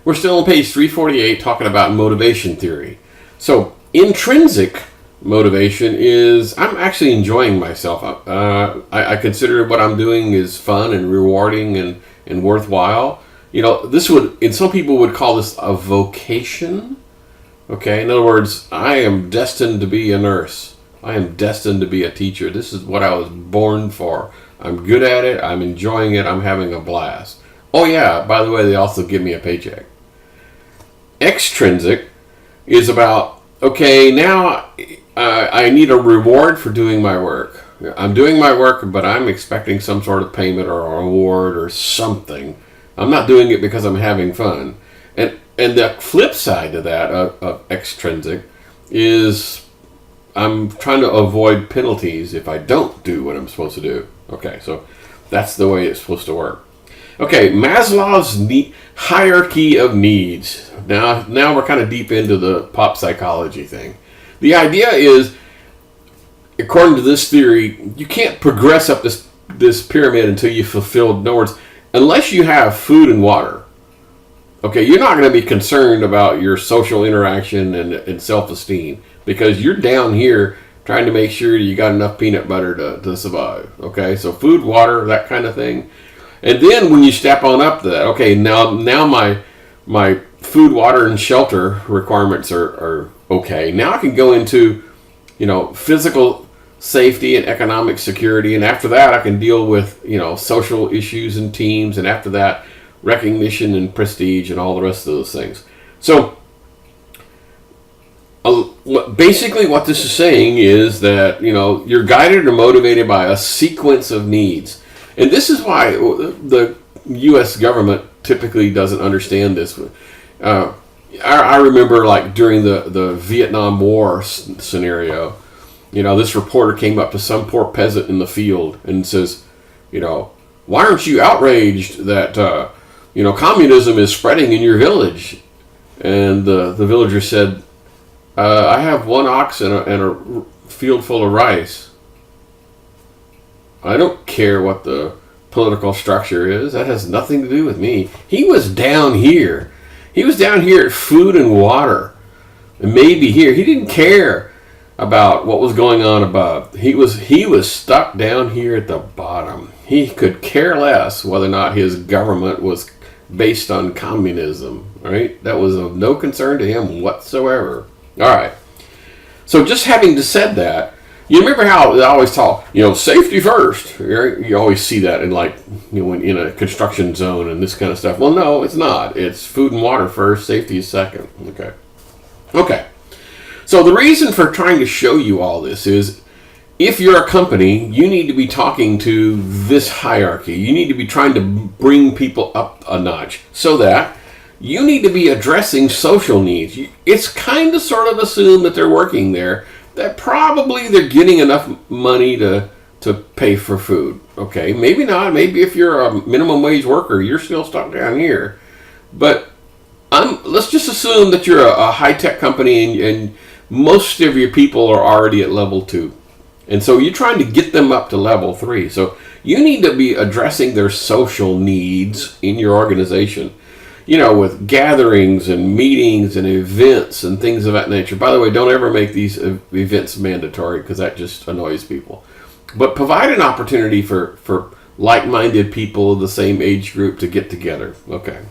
We're still on page 348 talking about motivation theory. So intrinsic motivation is I'm actually enjoying myself. I consider what I'm doing is fun and rewarding and worthwhile. This would, and some people would call this a vocation. Okay, in other words, I am destined to be a nurse. I am destined to be a teacher. This is what I was born for. I'm good at it. I'm enjoying it. I'm having a blast. Oh yeah, by the way, they also give me a paycheck. Extrinsic is about, okay, now I need a reward for doing my work. I'm doing my work, but I'm expecting some sort of payment or a reward or something. I'm not doing it because I'm having fun. And the flip side to that of extrinsic is I'm trying to avoid penalties if I don't do what I'm supposed to do. Okay, so that's the way it's supposed to work. Okay, Maslow's hierarchy of needs. Now we're kind of deep into the pop psychology thing. The idea is, according to this theory, you can't progress up this pyramid until you fulfill, in other words, unless you have food and water. Okay, you're not going to be concerned about your social interaction and self-esteem because you're down here trying to make sure you got enough peanut butter to survive. Okay, so food, water, that kind of thing. And then when you step on up to that, okay, now my food, water, and shelter requirements are okay. Now I can go into, physical safety and economic security, and after that I can deal with, social issues and teams, and after that, recognition and prestige and all the rest of those things. So basically what this is saying is that, you're guided or motivated by a sequence of needs. And this is why the U.S. government typically doesn't understand this. I remember, like, during the Vietnam War scenario, this reporter came up to some poor peasant in the field and says, why aren't you outraged that, communism is spreading in your village? And the villager said, I have one ox and a field full of rice. I don't care what the political structure is. That has nothing to do with me. He was down here. He was down here at food and water. And maybe here. He didn't care about what was going on above. He was stuck down here at the bottom. He could care less whether or not his government was based on communism. Right? That was of no concern to him whatsoever. All right. So just having said that, you remember how they always talk, safety first. You always see that in, like, when in a construction zone and this kind of stuff. Well, no, it's not. It's food and water first, safety is second. Okay. So the reason for trying to show you all this is, if you're a company, you need to be talking to this hierarchy. You need to be trying to bring people up a notch so that you need to be addressing social needs. It's kind of sort of assumed that they're working there, that probably they're getting enough money to pay for food. Okay, maybe not. Maybe if you're a minimum wage worker, you're still stuck down here. But let's just assume that you're a high-tech company and most of your people are already at level 2. And so you're trying to get them up to level 3. So you need to be addressing their social needs in your organization. With gatherings and meetings and events and things of that nature. By the way, don't ever make these events mandatory because that just annoys people. But provide an opportunity for like-minded people of the same age group to get together. Okay.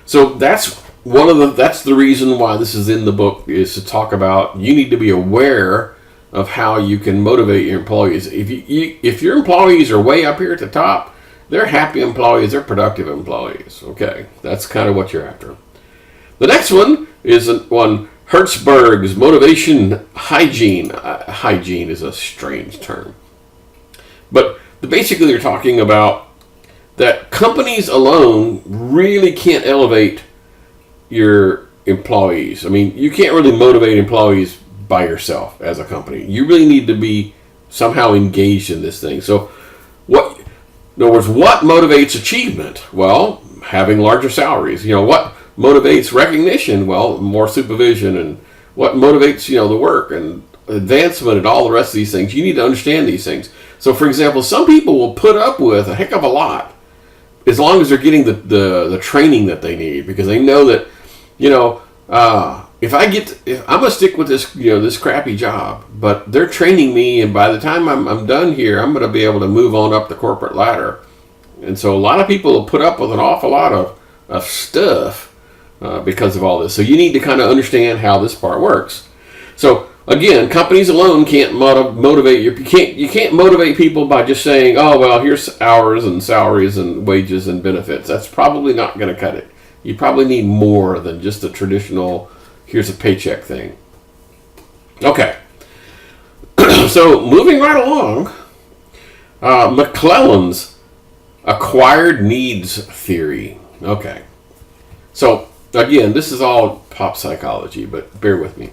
So that's the reason why this is in the book, is to talk about you need to be aware of how you can motivate your employees. If your employees are way up here at the top, they're happy employees, they're productive employees. Okay, that's kind of what you're after. The next one is Hertzberg's motivation hygiene. Hygiene is a strange term. But basically they're talking about that companies alone really can't elevate your employees. I mean, you can't really motivate employees by yourself as a company. You really need to be somehow engaged in this thing. So in other words, what motivates achievement? Well, having larger salaries. What motivates recognition? Well, more supervision. And what motivates, the work and advancement and all the rest of these things? You need to understand these things. So, for example, some people will put up with a heck of a lot as long as they're getting the training that they need, because they know that, if I'm gonna stick with this, this crappy job, but they're training me, and by the time I'm done here, I'm gonna be able to move on up the corporate ladder. And so a lot of people will put up with an awful lot of stuff because of all this. So you need to kind of understand how this part works. So again, companies alone can't motivate you. You can't motivate people by just saying, "Oh well, here's hours and salaries and wages and benefits." That's probably not going to cut it. You probably need more than just a traditional "here's a paycheck" thing. Okay. So moving right along, McClellan's acquired needs theory. Okay. So again, this is all pop psychology, but bear with me.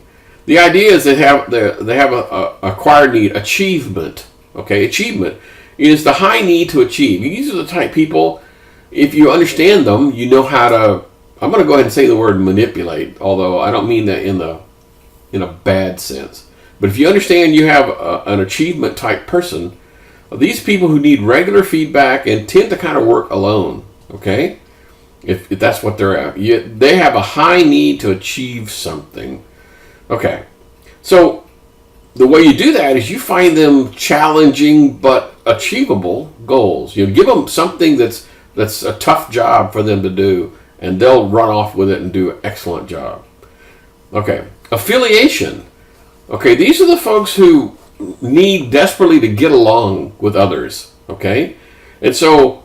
The idea is they have a acquired need, achievement. Okay, achievement is the high need to achieve. These are the type of people, if you understand them, you know how to, I'm going to go ahead and say the word manipulate, although I don't mean that in a bad sense. But if you understand you have an achievement type person, these people who need regular feedback and tend to kind of work alone, okay? If that's what they're at. They have a high need to achieve something. Okay, so the way you do that is you find them challenging but achievable goals. You give them something that's a tough job for them to do, and they'll run off with it and do an excellent job. Okay, affiliation. Okay, these are the folks who need desperately to get along with others. Okay, and so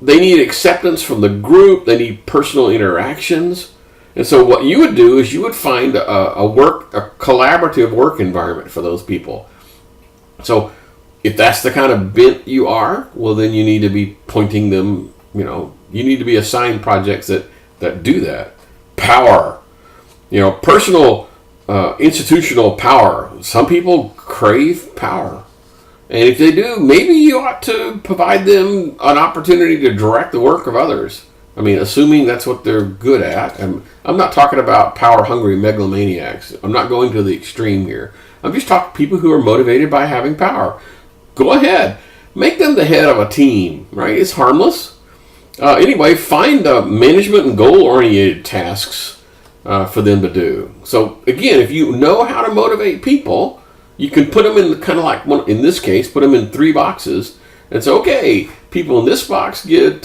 they need acceptance from the group. They need personal interactions. And so what you would do is you would find a collaborative work environment for those people. So if that's the kind of bent you are, well, then you need to be pointing them, you need to be assigned projects that do that. Power, personal, institutional power. Some people crave power. And if they do, maybe you ought to provide them an opportunity to direct the work of others. I mean, assuming that's what they're good at. And I'm not talking about power-hungry megalomaniacs. I'm not going to the extreme here. I'm just talking people who are motivated by having power. Go ahead. Make them the head of a team, right? It's harmless. Anyway, find management and goal-oriented tasks for them to do. So, again, if you know how to motivate people, you can put them in kind of like, in this case, put them in 3 boxes. And so, okay, people in this box get...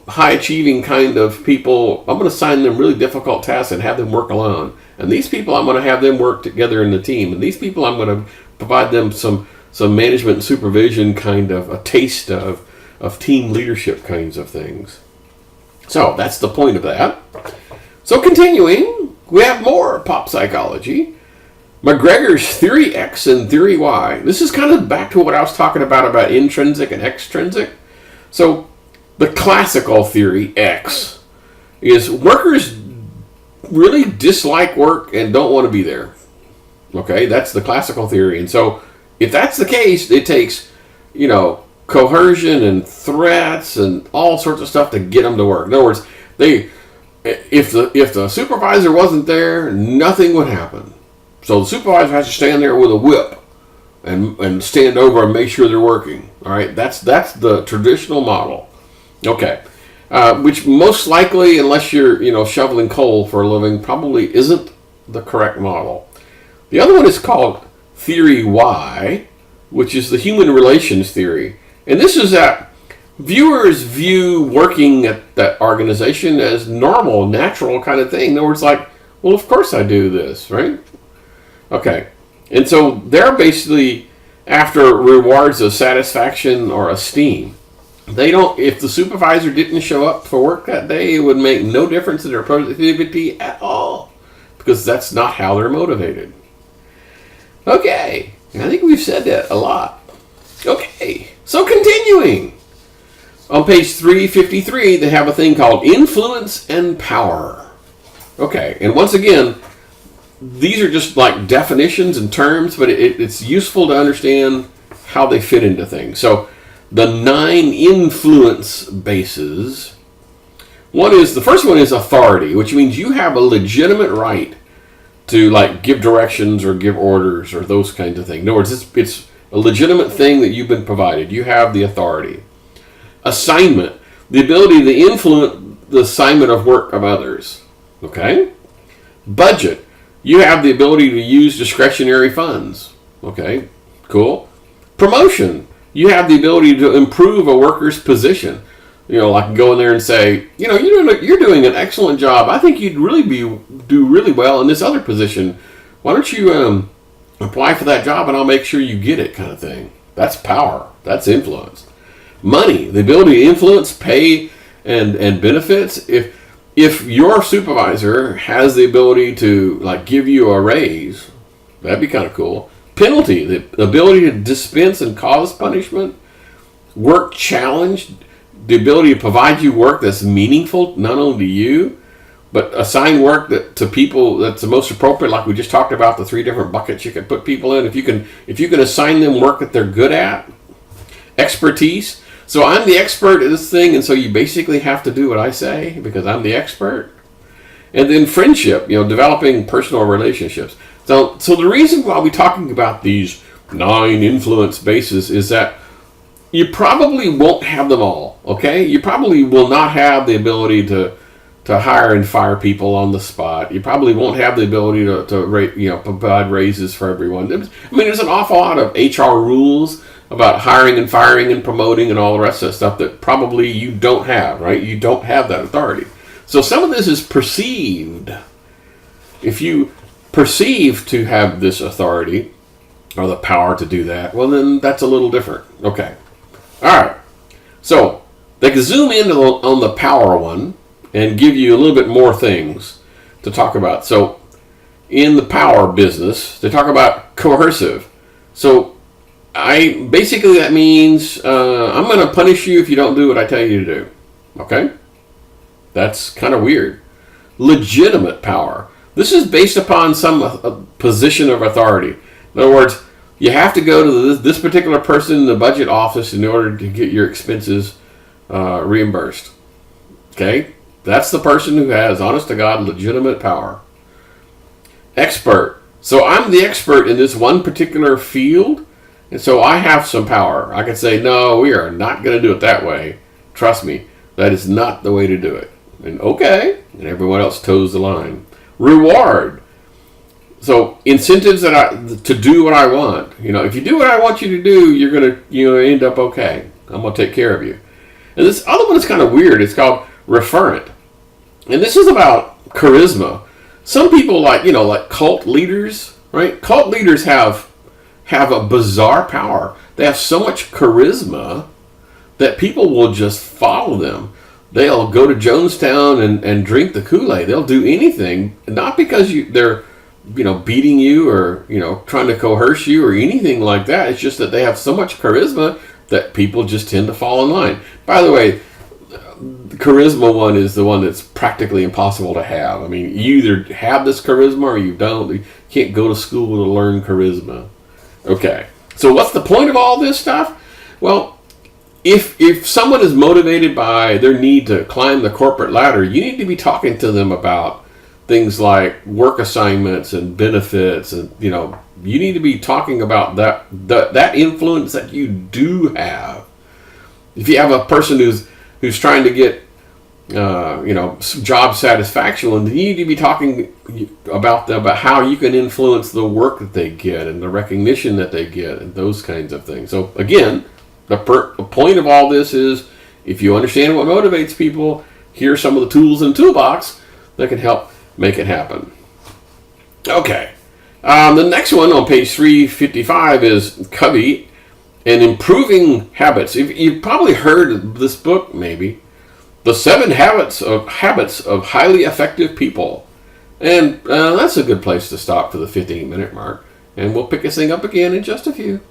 high achieving kind of people. I'm going to assign them really difficult tasks and have them work alone. And these people, I'm going to have them work together in the team. And these people, I'm going to provide them some management and supervision, kind of a taste of team leadership kinds of things. So that's the point of that. So continuing, we have more pop psychology. McGregor's Theory X and Theory Y. This is kind of back to what I was talking about intrinsic and extrinsic. So the classical theory, X, is workers really dislike work and don't want to be there. Okay, that's the classical theory. And so if that's the case, it takes, coercion and threats and all sorts of stuff to get them to work. In other words, if the supervisor wasn't there, nothing would happen. So the supervisor has to stand there with a whip and stand over and make sure they're working. All right, that's the traditional model. Okay, which most likely, unless you're shoveling coal for a living, probably isn't the correct model. The other one is called Theory Y, which is the human relations theory, and this is that viewers view working at that organization as normal, natural kind of thing. In other words, like, well, of course I do this, right? Okay, and so they're basically after rewards of satisfaction or esteem. They don't. If the supervisor didn't show up for work that day, it would make no difference in their productivity at all, because that's not how they're motivated. Okay, I think we've said that a lot. Okay, so continuing. On page 353, they have a thing called influence and power. Okay, and once again, these are just like definitions and terms, but it's useful to understand how they fit into things. So the 9 influence bases. The first one is authority, which means you have a legitimate right to like give directions or give orders or those kinds of things. In other words, it's a legitimate thing that you've been provided. You have the authority. Assignment, the ability to influence the assignment of work of others. Okay? Budget, you have the ability to use discretionary funds. Okay? Cool. Promotion, you have the ability to improve a worker's position. Like go in there and say, you're doing an excellent job. I think you'd really do really well in this other position. Why don't you apply for that job and I'll make sure you get it, kind of thing. That's power. That's influence. Money, the ability to influence pay and benefits. If your supervisor has the ability to give you a raise, that'd be kind of cool. Penalty, the ability to dispense and cause punishment. Work challenge, the ability to provide you work that's meaningful, not only to you, but assign work to people that's the most appropriate. Like we just talked about, the 3 different buckets you can put people in. If you can assign them work that they're good at. Expertise. So I'm the expert at this thing, and so you basically have to do what I say because I'm the expert. And then friendship, developing personal relationships. So the reason why we're talking about these 9 influence bases is that you probably won't have them all, okay? You probably will not have the ability to hire and fire people on the spot. You probably won't have the ability to provide raises for everyone. There's an awful lot of HR rules about hiring and firing and promoting and all the rest of that stuff that probably you don't have, right? You don't have that authority. So some of this is perceived. If you perceive to have this authority or the power to do that, well, then that's a little different. Okay. All right. So they can zoom in on the power one and give you a little bit more things to talk about. So in the power business, they talk about coercive. So basically that means I'm going to punish you if you don't do what I tell you to do. Okay? That's kind of weird. Legitimate power. This is based upon some position of authority. In other words, you have to go to this particular person in the budget office in order to get your expenses reimbursed. Okay? That's the person who has, honest to God, legitimate power. Expert. So I'm the expert in this one particular field, and so I have some power. I can say, no, we are not going to do it that way. Trust me, that is not the way to do it. And okay, and everyone else toes the line. Reward. So incentives to do what I want. If you do what I want you to do, you're gonna end up okay. I'm gonna take care of you. And this other one is kind of weird. It's called referent, and this is about charisma. Some people like cult leaders, right? Cult leaders have a bizarre power. They have so much charisma that people will just follow them. They'll go to Jonestown and drink the Kool-Aid. They'll do anything, not because they're beating you or trying to coerce you or anything like that. It's just that they have so much charisma that people just tend to fall in line. By the way, the charisma one is the one that's practically impossible to have. I mean, you either have this charisma or you don't. You can't go to school to learn charisma. Okay, so what's the point of all this stuff? Well, if someone is motivated by their need to climb the corporate ladder, you need to be talking to them about things like work assignments and benefits, and you need to be talking about that influence that you do have. If you have a person who's trying to get job satisfaction, and you need to be talking about how you can influence the work that they get and the recognition that they get and those kinds of things. So again, the point of all this is, if you understand what motivates people, here's some of the tools in the toolbox that can help make it happen. Okay. The next one on page 355 is Covey and Improving Habits. You've probably heard of this book, maybe. The 7 Habits of Highly Effective People. And that's a good place to stop for the 15-minute mark. And we'll pick this thing up again in just a few.